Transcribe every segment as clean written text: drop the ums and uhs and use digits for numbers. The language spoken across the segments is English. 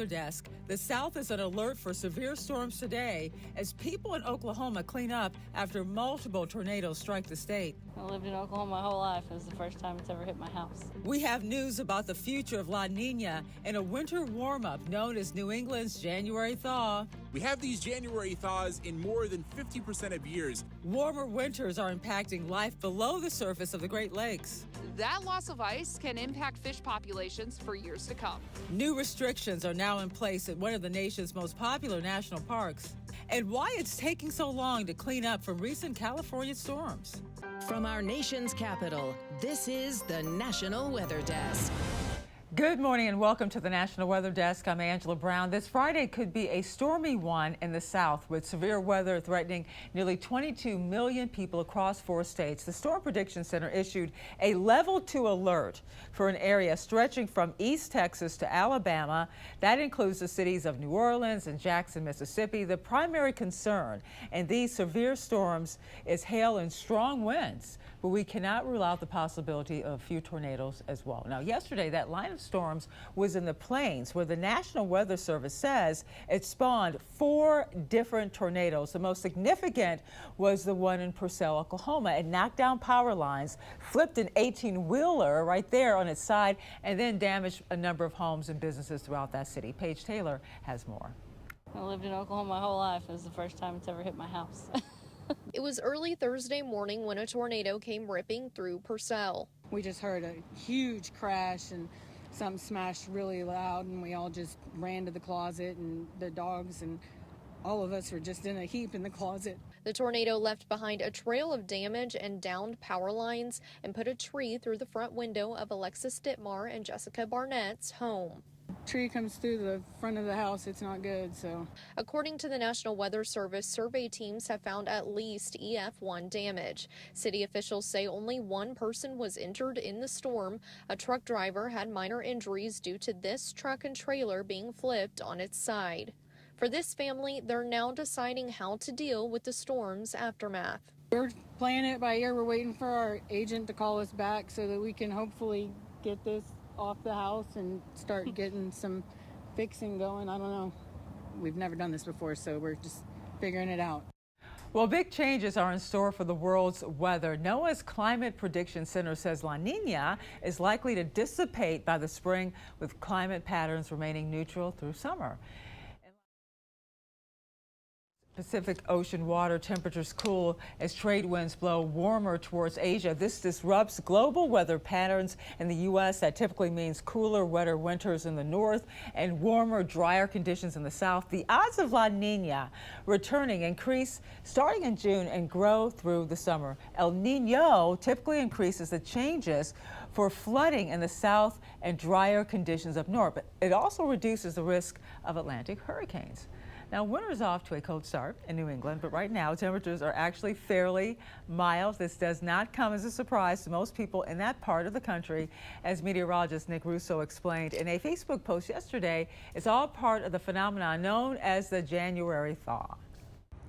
Weather Desk. The South is on alert for severe storms today as people in Oklahoma clean up after multiple tornadoes strike the state. I lived in Oklahoma my whole life. It was the first time it's ever hit my house. We have news about the future of La Nina and a winter warm-up known as New England's January thaw. We have these January thaws in more than 50% of years. Warmer winters are impacting life below the surface of the Great Lakes. That loss of ice can impact fish populations for years to come. New restrictions are now in place at one of the nation's most popular national parks. And why it's taking so long to clean up from recent California storms. From our nation's capital, this is the National Weather Desk. Good morning and welcome to the National Weather Desk. I'm Angela Brown. This Friday could be a stormy one in the South with severe weather threatening nearly 22 million people across 4 states. The Storm Prediction Center issued a level 2 alert for an area stretching from East Texas to Alabama. That includes the cities of New Orleans and Jackson, Mississippi. The primary concern in these severe storms is hail and strong winds, but we cannot rule out the possibility of a few tornadoes as well. Now, yesterday, that line of storms was in the plains where the National Weather Service says it spawned 4 different tornadoes. The most significant was the one in Purcell, Oklahoma. It knocked down power lines, flipped an 18-wheeler right there on its side, and then damaged a number of homes and businesses throughout that city. Paige Taylor has more. I lived in Oklahoma my whole life. It was the first time it's ever hit my house. It was early Thursday morning when a tornado came ripping through Purcell. We just heard a huge crash and something smashed really loud, and we all just ran to the closet, and the dogs and all of us were just in a heap in the closet. The tornado left behind a trail of damage and downed power lines and put a tree through the front window of Alexis Dittmar and Jessica Barnett's home. Tree comes through the front of the house, it's not good, so. According to the National Weather Service, survey teams have found at least EF1 damage. City officials say only 1 person was injured in the storm. A truck driver had minor injuries due to this truck and trailer being flipped on its side. For this family, they're now deciding how to deal with the storm's aftermath. We're playing it by ear. We're waiting for our agent to call us back so that we can hopefully get this off the house and start getting some fixing going. I don't know. We've never done this before, so we're just figuring it out. Well, big changes are in store for the world's weather. NOAA's Climate Prediction Center says La Nina is likely to dissipate by the spring, with climate patterns remaining neutral through summer. Pacific Ocean water temperatures cool as trade winds blow warmer towards Asia. This disrupts global weather patterns in the U.S. That typically means cooler, wetter winters in the north and warmer, drier conditions in the south. The odds of La Nina returning increase starting in June and grow through the summer. El Nino typically increases the changes for flooding in the south and drier conditions up north, but it also reduces the risk of Atlantic hurricanes. Now, winter's off to a cold start in New England, but right now temperatures are actually fairly mild. This does not come as a surprise to most people in that part of the country. As meteorologist Nick Russo explained in a Facebook post yesterday, it's all part of the phenomenon known as the January thaw.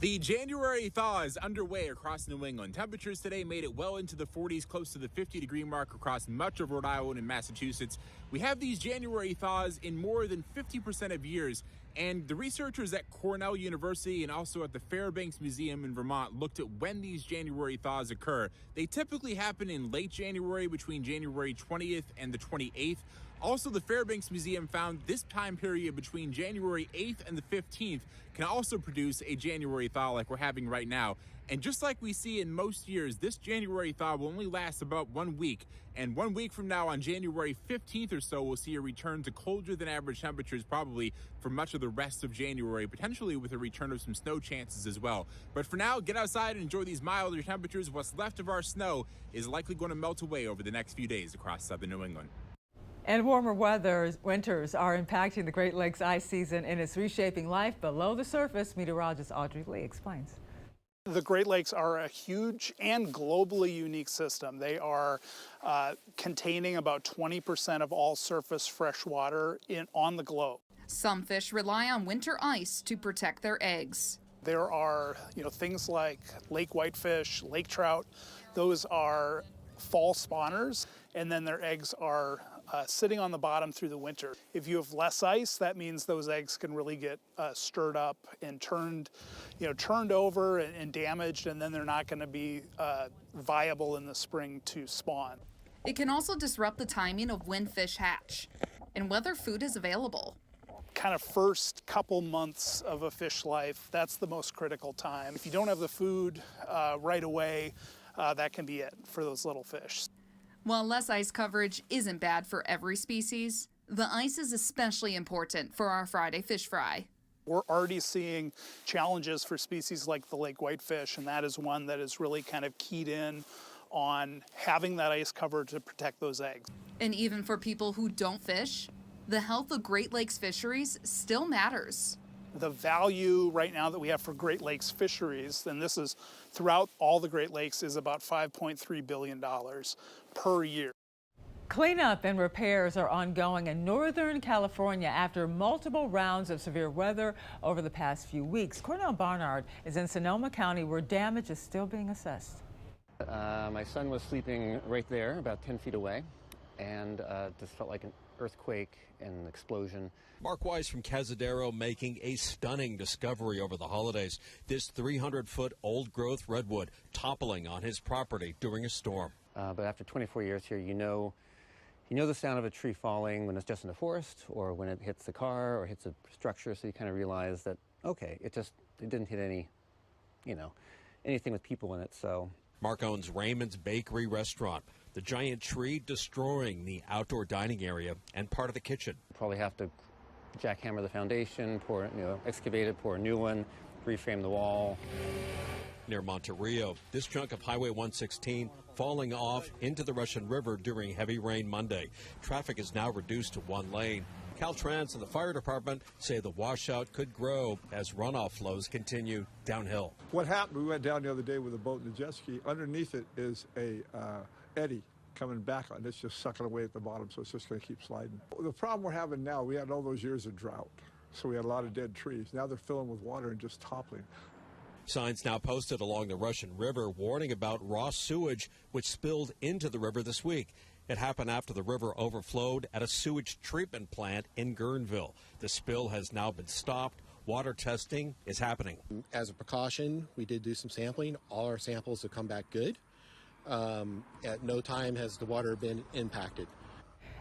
The January thaw is underway across New England. Temperatures today made it well into the 40s, close to the 50-degree mark across much of Rhode Island and Massachusetts. We have these January thaws in more than 50% of years, and the researchers at Cornell University and also at the Fairbanks Museum in Vermont looked at when these January thaws occur. They typically happen in late January, between January 20th and the 28th. Also, the Fairbanks Museum found this time period between January 8th and the 15th can also produce a January thaw like we're having right now. And just like we see in most years, this January thaw will only last about 1 week. And 1 week from now, on January 15th or so, we'll see a return to colder than average temperatures probably for much of the rest of January, potentially with a return of some snow chances as well. But for now, get outside and enjoy these milder temperatures. What's left of our snow is likely going to melt away over the next few days across southern New England. And warmer winters are impacting the Great Lakes ice season and it's reshaping life below the surface. Meteorologist Audrey Lee explains. The Great Lakes are a huge and globally unique system. They are containing about 20% of all surface fresh water on the globe. Some fish rely on winter ice to protect their eggs. There are, things like lake whitefish, lake trout. Those are fall spawners, and then their eggs are sitting on the bottom through the winter. If you have less ice, that means those eggs can really get stirred up and turned over and damaged, and then they're not going to be viable in the spring to spawn. It can also disrupt the timing of when fish hatch and whether food is available. Kind of first couple months of a fish life, that's the most critical time. If you don't have the food right away, that can be it for those little fish. While less ice coverage isn't bad for every species, the ice is especially important for our Friday fish fry. We're already seeing challenges for species like the lake whitefish, and that is one that is really kind of keyed in on having that ice cover to protect those eggs. And even for people who don't fish, the health of Great Lakes fisheries still matters. The value right now that we have for Great Lakes fisheries, and this is throughout all the Great Lakes, is about $5.3 billion per year. Cleanup and repairs are ongoing in Northern California after multiple rounds of severe weather over the past few weeks. Cornell Barnard is in Sonoma County, where damage is still being assessed. My son was sleeping right there, about 10 feet away, and just felt like an earthquake and an explosion. Mark Wise from Cazadero making a stunning discovery over the holidays. This 300-foot old-growth redwood toppling on his property during a storm. But after 24 years here, you know the sound of a tree falling when it's just in the forest or when it hits the car or hits a structure, so you kind of realize that, okay, it didn't hit anything with people in it, so. Mark owns Raymond's Bakery restaurant. The giant tree destroying the outdoor dining area and part of the kitchen. Probably have to jackhammer the foundation, excavate it, pour a new one, reframe the wall. Near Monterrio, this chunk of Highway 116 falling off into the Russian River during heavy rain Monday. Traffic is now reduced to one lane. Caltrans and the fire department say the washout could grow as runoff flows continue downhill. What happened, we went down the other day with a boat and a jet ski. Underneath it is a eddy coming back on. It's just sucking away at the bottom, so it's just going to keep sliding. The problem we're having now, we had all those years of drought, so we had a lot of dead trees. Now they're filling with water and just toppling. Signs now posted along the Russian River warning about raw sewage, which spilled into the river this week. It happened after the river overflowed at a sewage treatment plant in Guerneville. The spill has now been stopped. Water testing is happening. As a precaution, we did do some sampling. All our samples have come back good. At no time has the water been impacted.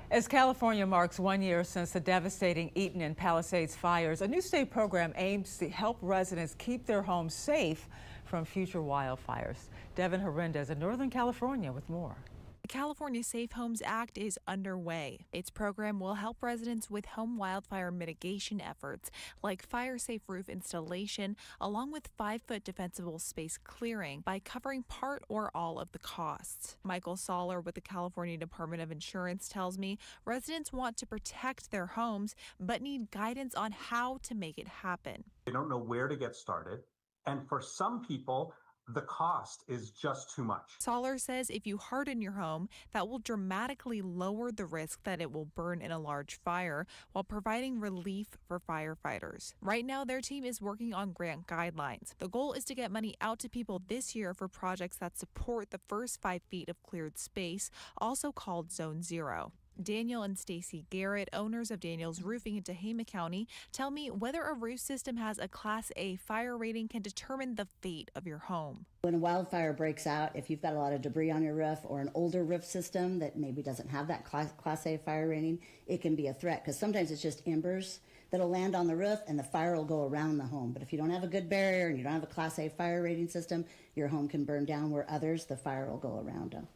As California marks 1 year since the devastating Eaton and Palisades fires, a new state program aims to help residents keep their homes safe from future wildfires. Devin Hernandez in Northern California with more. The California Safe Homes Act is underway. Its program will help residents with home wildfire mitigation efforts like fire-safe roof installation, along with 5-foot defensible space clearing by covering part or all of the costs. Michael Soller with the California Department of Insurance tells me residents want to protect their homes but need guidance on how to make it happen. They don't know where to get started, and for some people, the cost is just too much. Soller says if you harden your home, that will dramatically lower the risk that it will burn in a large fire while providing relief for firefighters. Right now, their team is working on grant guidelines. The goal is to get money out to people this year for projects that support the first 5 feet of cleared space, also called Zone Zero. Daniel and Stacy Garrett, owners of Daniel's Roofing in Tehama County, tell me whether a roof system has a Class A fire rating can determine the fate of your home. When a wildfire breaks out, if you've got a lot of debris on your roof or an older roof system that maybe doesn't have that Class A fire rating, it can be a threat because sometimes it's just embers that'll land on the roof and the fire will go around the home. But if you don't have a good barrier and you don't have a Class A fire rating system, your home can burn down, where others, the fire will go around them.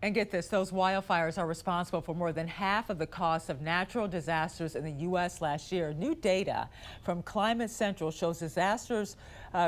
And get this, those wildfires are responsible for more than half of the cost of natural disasters in the U.S. last year. New data from Climate Central shows disasters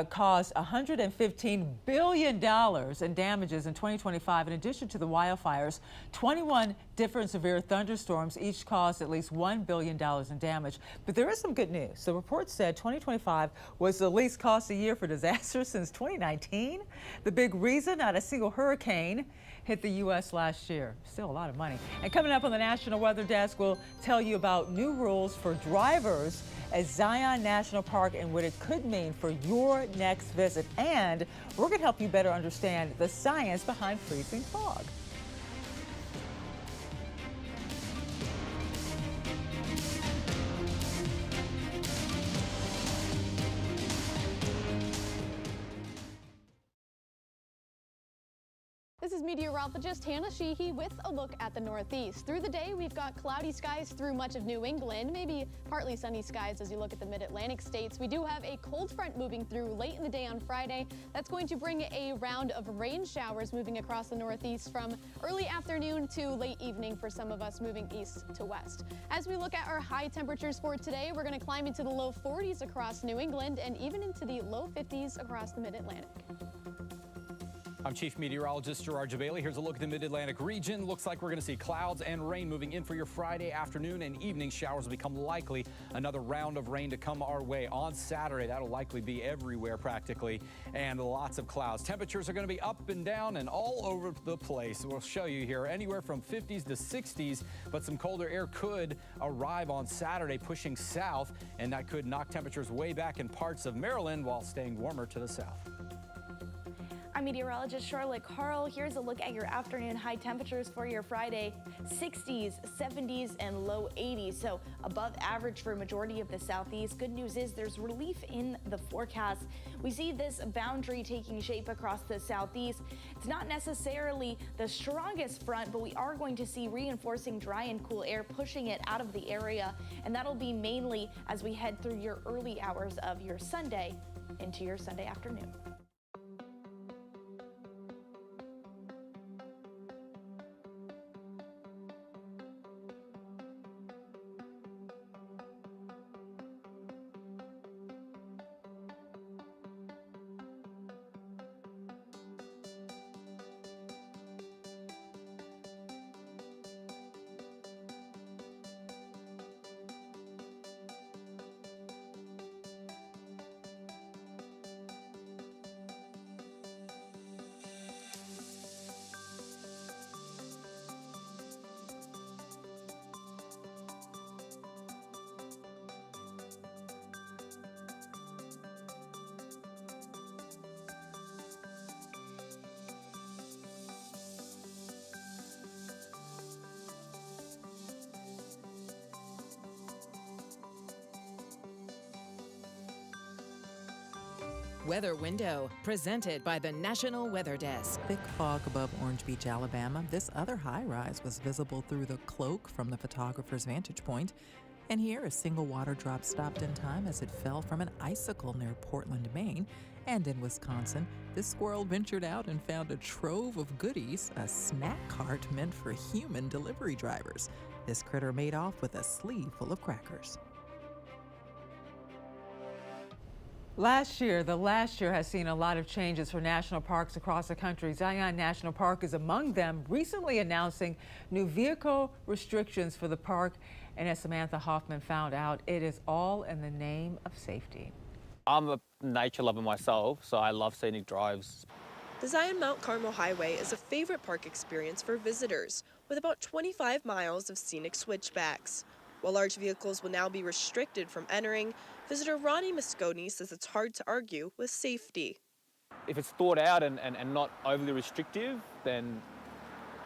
caused $115 billion in damages in 2025. In addition to the wildfires, 21 different severe thunderstorms each caused at least $1 billion in damage. But there is some good news. The report said 2025 was the least costly year for disasters since 2019. The big reason, not a single hurricane hit the U.S. last year. Still a lot of money. And coming up on the National Weather Desk, we'll tell you about new rules for drivers at Zion National Park and what it could mean for your next visit. And we're going to help you better understand the science behind freezing fog. This is meteorologist Hannah Sheehy with a look at the Northeast. Through the day, we've got cloudy skies through much of New England, maybe partly sunny skies as you look at the mid-Atlantic states. We do have a cold front moving through late in the day on Friday. That's going to bring a round of rain showers moving across the Northeast from early afternoon to late evening for some of us moving east to west. As we look at our high temperatures for today, we're going to climb into the low 40s across New England and even into the low 50s across the mid-Atlantic. I'm Chief Meteorologist Gerard Jabali. Here's a look at the Mid-Atlantic region. Looks like we're going to see clouds and rain moving in for your Friday afternoon and evening. Showers will become likely. Another round of rain to come our way on Saturday. That'll likely be everywhere practically, and lots of clouds. Temperatures are going to be up and down and all over the place. We'll show you here anywhere from 50s to 60s, but some colder air could arrive on Saturday, pushing south, and that could knock temperatures way back in parts of Maryland while staying warmer to the south. I'm meteorologist Charlotte Carl. Here's a look at your afternoon high temperatures for your Friday. 60s, 70s, and low 80s, so above average for a majority of the southeast. Good news is there's relief in the forecast. We see this boundary taking shape across the southeast. It's not necessarily the strongest front, but we are going to see reinforcing dry and cool air pushing it out of the area, and that'll be mainly as we head through your early hours of your Sunday into your Sunday afternoon. Weather Window, presented by the National Weather Desk. Thick fog above Orange Beach, Alabama. This other high-rise was visible through the cloak from the photographer's vantage point. And here, a single water drop stopped in time as it fell from an icicle near Portland, Maine. And in Wisconsin, this squirrel ventured out and found a trove of goodies, a snack cart meant for human delivery drivers. This critter made off with a sleeve full of crackers. The last year has seen a lot of changes for national parks across the country. Zion National Park is among them, recently announcing new vehicle restrictions for the park. And as Samantha Hoffman found out, it is all in the name of safety. I'm a nature lover myself, so I love scenic drives. The Zion Mount Carmel Highway is a favorite park experience for visitors, with about 25 miles of scenic switchbacks. While large vehicles will now be restricted from entering, visitor Ronnie Mosconi says it's hard to argue with safety. If it's thought out and not overly restrictive, then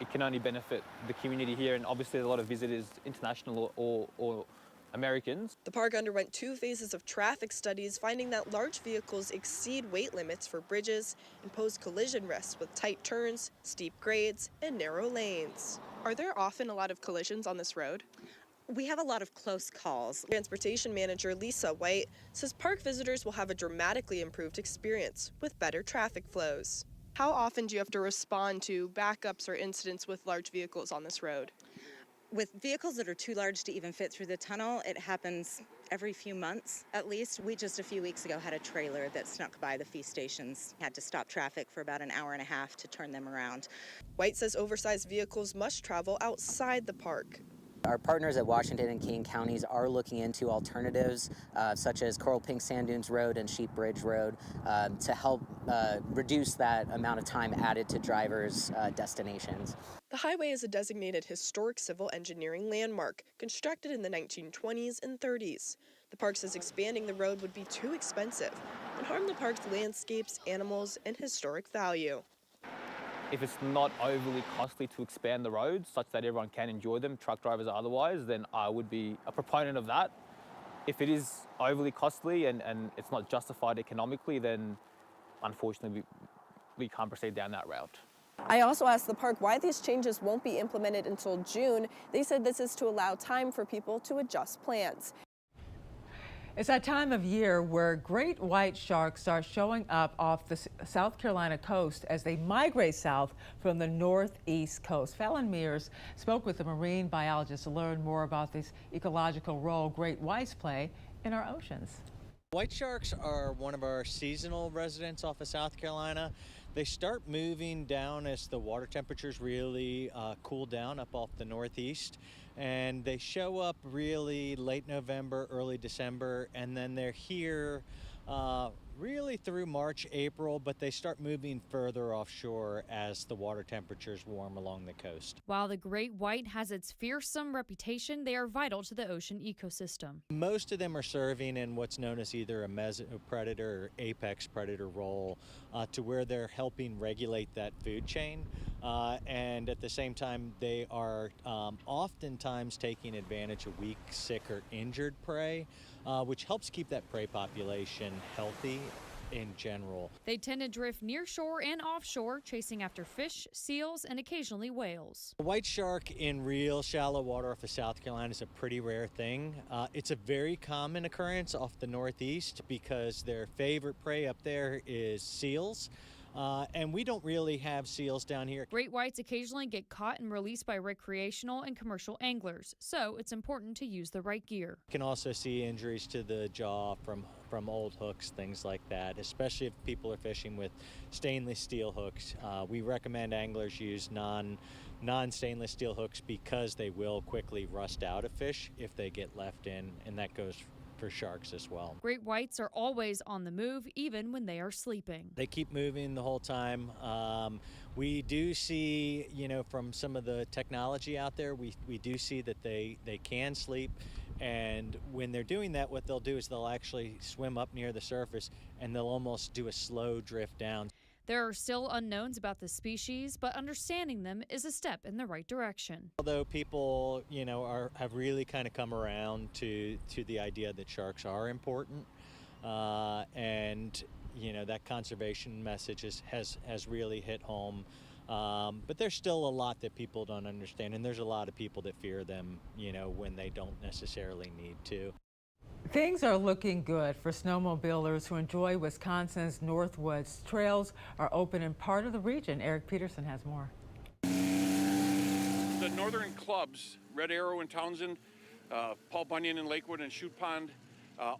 it can only benefit the community here, and obviously a lot of visitors, international or Americans. The park underwent 2 phases of traffic studies, finding that large vehicles exceed weight limits for bridges and pose collision risks with tight turns, steep grades, and narrow lanes. Are there often a lot of collisions on this road? We have a lot of close calls. Transportation manager Lisa White says park visitors will have a dramatically improved experience with better traffic flows. How often do you have to respond to backups or incidents with large vehicles on this road? With vehicles that are too large to even fit through the tunnel, it happens every few months at least. We just a few weeks ago had a trailer that snuck by the fee stations, had to stop traffic for about an hour and a half to turn them around. White says oversized vehicles must travel outside the park. Our partners at Washington and King counties are looking into alternatives such as Coral Pink Sand Dunes Road and Sheep Bridge Road to help reduce that amount of time added to drivers' destinations. The highway is a designated historic civil engineering landmark constructed in the 1920s and 30s. The park says expanding the road would be too expensive and harm the park's landscapes, animals, and historic value. If it's not overly costly to expand the roads such that everyone can enjoy them, truck drivers or otherwise, then I would be a proponent of that. If it is overly costly and it's not justified economically, then unfortunately we can't proceed down that route. I also asked the park why these changes won't be implemented until June. They said this is to allow time for people to adjust plans. It's that time of year where great white sharks start showing up off the South Carolina coast as they migrate south from the northeast coast. Fallon Mears spoke with a marine biologist to learn more about this ecological role great whites play in our oceans. White sharks are one of our seasonal residents off of South Carolina. They start moving down as the water temperatures really cool down up off the northeast, and they show up really late November, early December, and then they're here really through March, April, but they start moving further offshore as the water temperatures warm along the coast. While the great white has its fearsome reputation, they are vital to the ocean ecosystem. Most of them are serving in what's known as either a mesopredator or apex predator role, to where they're helping regulate that food chain. And at the same time, they are oftentimes taking advantage of weak, sick, or injured prey, which helps keep that prey population healthy in general. They tend to drift near shore and offshore, chasing after fish, seals, and occasionally whales. A white shark in real shallow water off of South Carolina is a pretty rare thing. It's a very common occurrence off the northeast because their favorite prey up there is seals. And we don't really have seals down here. Great whites occasionally get caught and released by recreational and commercial anglers, so it's important to use the right gear. You can also see injuries to the jaw from old hooks, things like that, especially if people are fishing with stainless steel hooks. We recommend anglers use non-stainless steel hooks because they will quickly rust out a fish if they get left in, and that goes for sharks as well. Great whites are always on the move, even when they are sleeping. They keep moving the whole time. We do see, from some of the technology out there, we do see that they can sleep. And when they're doing that, what they'll do is they'll actually swim up near the surface and they'll almost do a slow drift down. There are still unknowns about the species, but understanding them is a step in the right direction. Although people, have really kind of come around to the idea that sharks are important, and that conservation message has really hit home. But there's still a lot that people don't understand, and there's a lot of people that fear them, when they don't necessarily need to. Things are looking good for snowmobilers who enjoy Wisconsin's Northwoods. Trails are open in part of the region. Eric Peterson has more. The northern clubs, Red Arrow in Townsend, Paul Bunyan in Lakewood, and Chute Pond,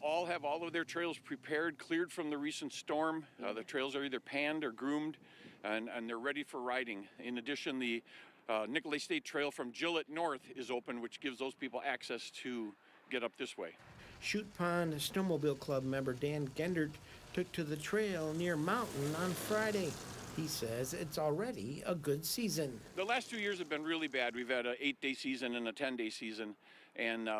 all have all of their trails prepared, cleared from the recent storm. The trails are either panned or groomed, and they're ready for riding. In addition, the Nicolay State Trail from Gillett North is open, which gives those people access to get up this way. Chute Pond Snowmobile Club member Dan Gendert took to the trail near Mountain on Friday. He says it's already a good season. The last 2 years have been really bad. We've had an 8-day season and a 10-day season, and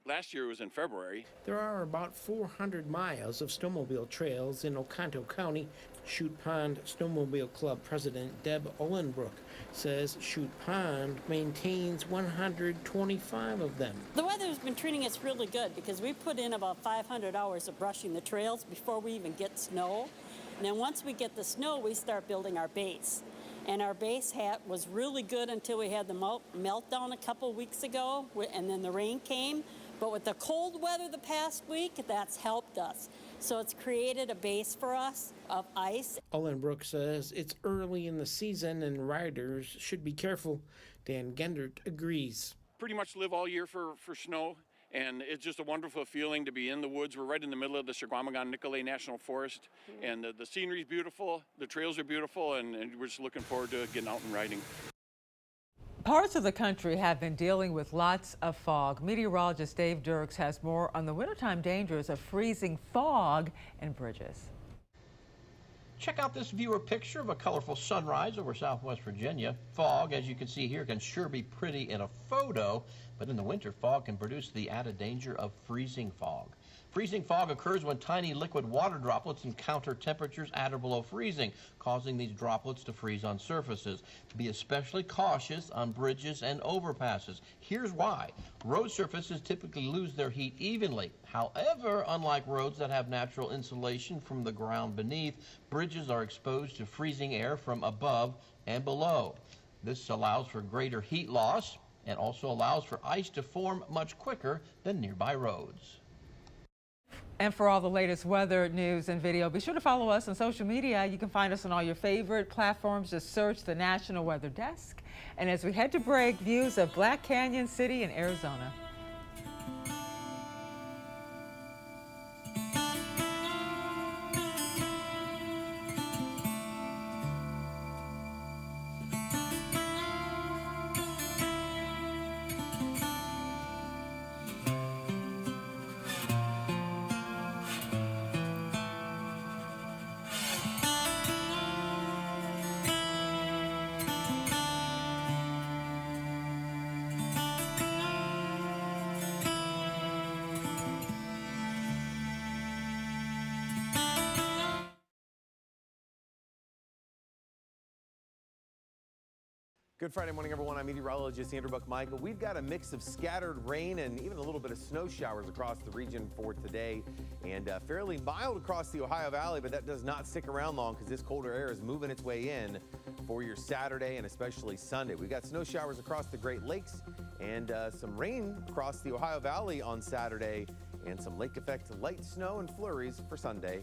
last year was in February. There are about 400 miles of snowmobile trails in Oconto County. Chute Pond Snowmobile Club President Deb Olenbrook says Chute Pond maintains 125 of them. The weather's been treating us really good because we put in about 500 hours of brushing the trails before we even get snow. And then once we get the snow, we start building our base. And our base was really good until we had the meltdown a couple weeks ago, and then the rain came. But with the cold weather the past week, that's helped us. So it's created a base for us of ice. Olenbrook says it's early in the season and riders should be careful. Dan Gendert agrees. Pretty much live all year for snow, and it's just a wonderful feeling to be in the woods. We're right in the middle of the Chequamegon-Nicolay National Forest, and the scenery is beautiful, the trails are beautiful, and we're just looking forward to getting out and riding. Parts of the country have been dealing with lots of fog. Meteorologist Dave Dirks has more on the wintertime dangers of freezing fog and bridges. Check out this viewer picture of a colorful sunrise over southwest Virginia. Fog, as you can see here, can sure be pretty in a photo, but in the winter, fog can produce the added danger of freezing fog. Freezing fog occurs when tiny liquid water droplets encounter temperatures at or below freezing, causing these droplets to freeze on surfaces. Be especially cautious on bridges and overpasses. Here's why. Road surfaces typically lose their heat evenly. However, unlike roads that have natural insulation from the ground beneath, bridges are exposed to freezing air from above and below. This allows for greater heat loss and also allows for ice to form much quicker than nearby roads. And for all the latest weather news and video, be sure to follow us on social media. You can find us on all your favorite platforms. Just search the National Weather Desk. And as we head to break, views of Black Canyon City in Arizona. Good Friday morning, everyone. I'm meteorologist Andrew Buck-Michael. We've got a mix of scattered rain and even a little bit of snow showers across the region for today, and fairly mild across the Ohio Valley, but that does not stick around long because this colder air is moving its way in for your Saturday and especially Sunday. We've got snow showers across the Great Lakes and some rain across the Ohio Valley on Saturday, and some lake effect light snow and flurries for Sunday.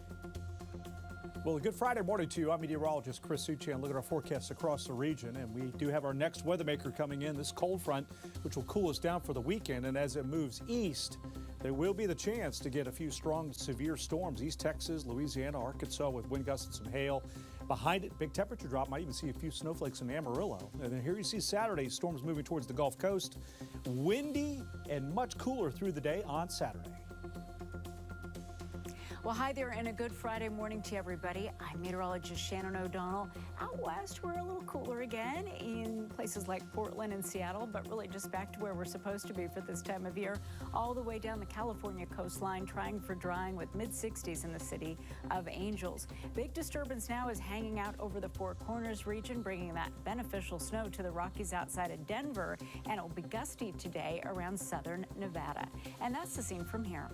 Well, a good Friday morning to you. I'm meteorologist Chris Suchan. Look at our forecasts across the region, and we do have our next weather maker coming in, this cold front, which will cool us down for the weekend. And as it moves east, there will be the chance to get a few strong, severe storms. East Texas, Louisiana, Arkansas, with wind gusts and some hail. Behind it, big temperature drop. Might even see a few snowflakes in Amarillo. And then here you see Saturday, storms moving towards the Gulf Coast. Windy and much cooler through the day on Saturday. Well, hi there, and a good Friday morning to everybody. I'm meteorologist Shannon O'Donnell. Out west, we're a little cooler again in places like Portland and Seattle, but really just back to where we're supposed to be for this time of year, all the way down the California coastline, trying for drying with mid-60s in the city of Angels. Big disturbance now is hanging out over the Four Corners region, bringing that beneficial snow to the Rockies outside of Denver, and it'll be gusty today around southern Nevada. And that's the scene from here.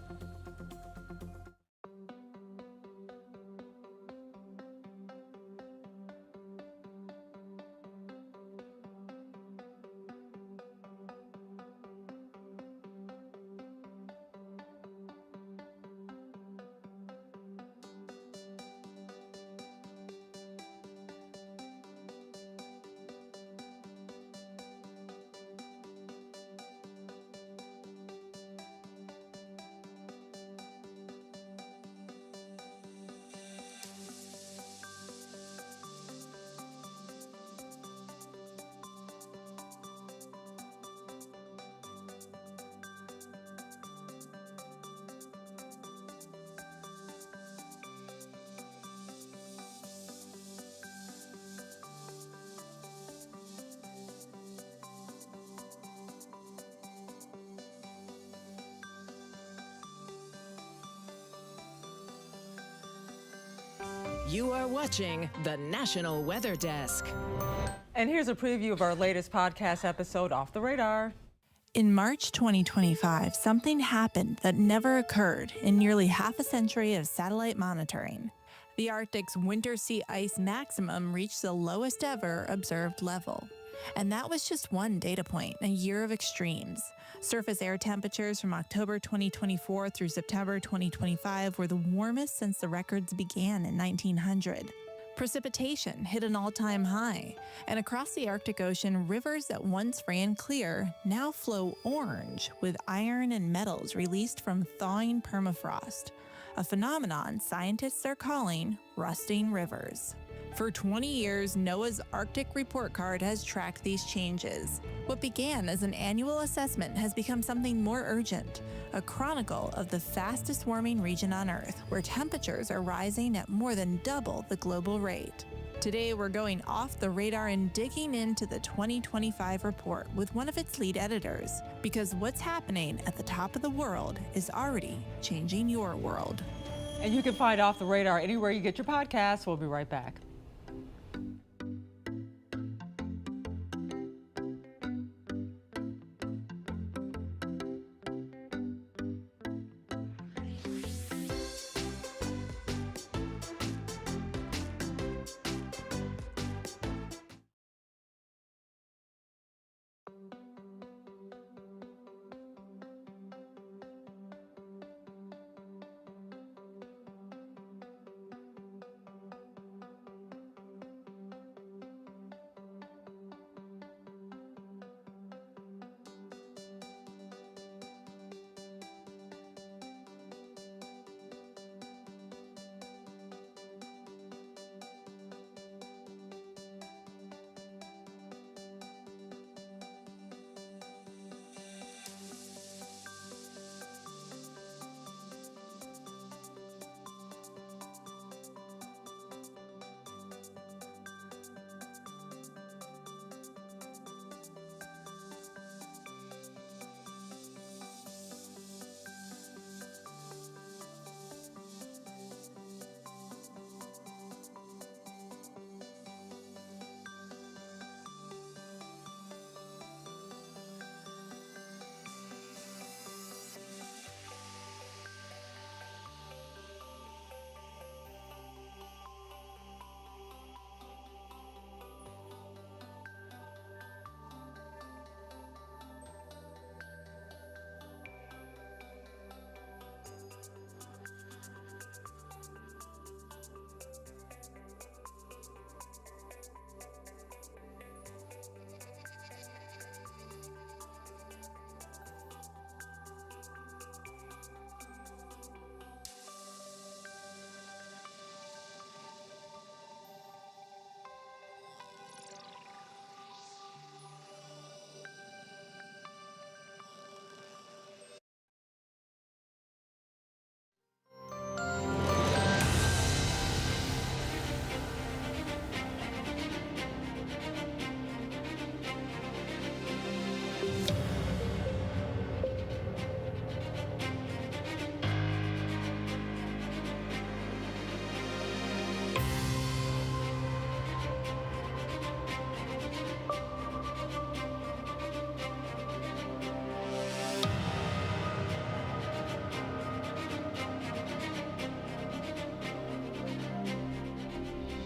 You are watching the National Weather Desk. And here's a preview of our latest podcast episode, Off the Radar. In March 2025, something happened that never occurred in nearly half a century of satellite monitoring. The Arctic's winter sea ice maximum reached the lowest ever observed level. And that was just one data point, a year of extremes. Surface air temperatures from October 2024 through September 2025 were the warmest since the records began in 1900. Precipitation hit an all-time high, and across the Arctic Ocean, rivers that once ran clear now flow orange with iron and metals released from thawing permafrost, a phenomenon scientists are calling rusting rivers. For 20 years, NOAA's Arctic Report Card has tracked these changes. What began as an annual assessment has become something more urgent, a chronicle of the fastest warming region on Earth, where temperatures are rising at more than double the global rate. Today, we're going off the radar and digging into the 2025 report with one of its lead editors, because what's happening at the top of the world is already changing your world. And you can find Off the Radar anywhere you get your podcasts. We'll be right back.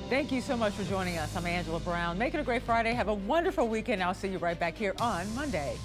Thank you so much for joining us. I'm Angela Brown. Make it a great Friday. Have a wonderful weekend. I'll see you right back here on Monday.